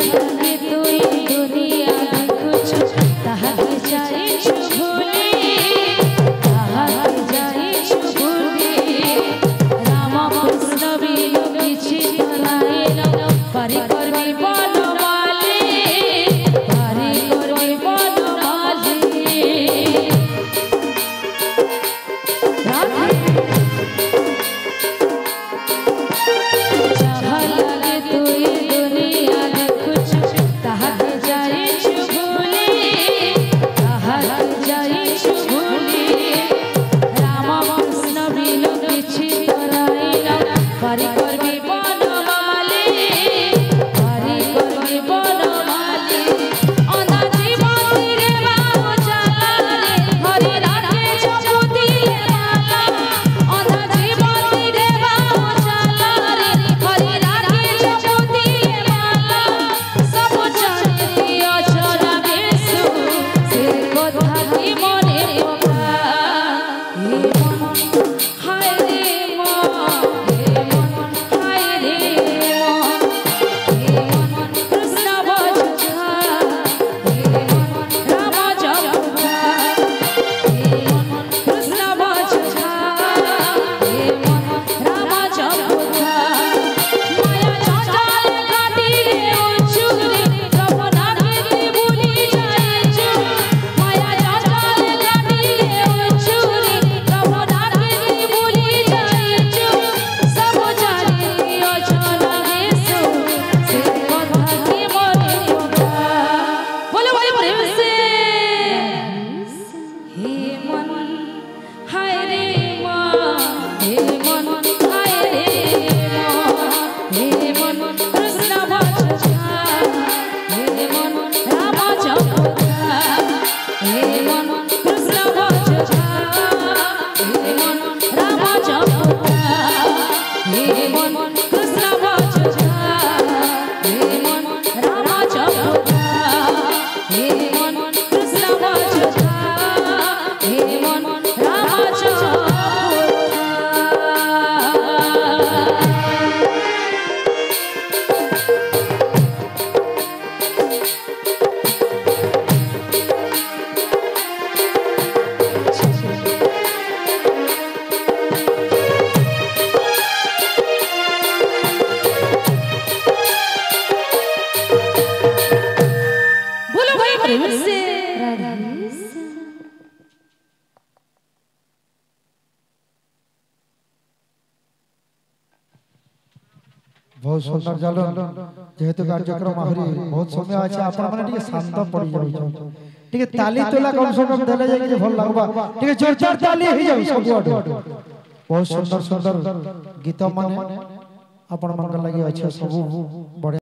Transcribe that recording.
लगे तुई दुनिया में कुछ ताहा के जाए भूले ताहा के जाए भूले राम कृष्ण बिनु किछि तनाए पारी करबी बनमाली पारी करबी बनमाली जहाँ लगे तुई दुनिया में कुछ ताहा के जाए भूले ताहा के जाए भूले राम कृष्ण बिनु किछि तनाए पारी करबी बनमाली पारी करबी बनमाली अंधा जीवन रे बाबू चला रे हरि राखे जपति माला अंधा जीवन रे बाबू चला रे हरि राखे जपति माला सब जाने अचरा बेसु से कथा की मने पका हे मन हाय रे मन हे मन हाय रे मन हे मन कृष्ण बजा हे मन राम जपा हे मन कृष्ण बजा हे मन राम जपा माया जंजाल काटी रे उचुरे प्रभु नामे भूली जाए जो माया जंजाल काटी रे उचुरे प्रभु नामे भूली जाए जो सब जाने अचला हेसु से कथा की मने पका बोलो बोलो प्रेम से हे मन हाय रे मन हे मन हाय रे मन हे मन कृष्ण बजा हे मन राम जपा हे मन कृष्ण बजा हे मन राम जपा हे मन कृष्ण बजा हे मन राम जपा हे मन कृष्ण बजा हे मन राम जपा बोलो भाई प्रेम से राधा बहुत सुंदर जालो जेहेतु कार्यक्रम आहरी बहुत समय আছে आपण মানে টিকে শান্ত পড়ি যাও টিকে তালি তোলা কম সে কম দেলে যাই যে ভাল লাগবা টিকে জোরদার তালি হই যাও সবুআডু बहुत सुंदर सुंदर गीत माने आपण मन लागि আছে सब बड़े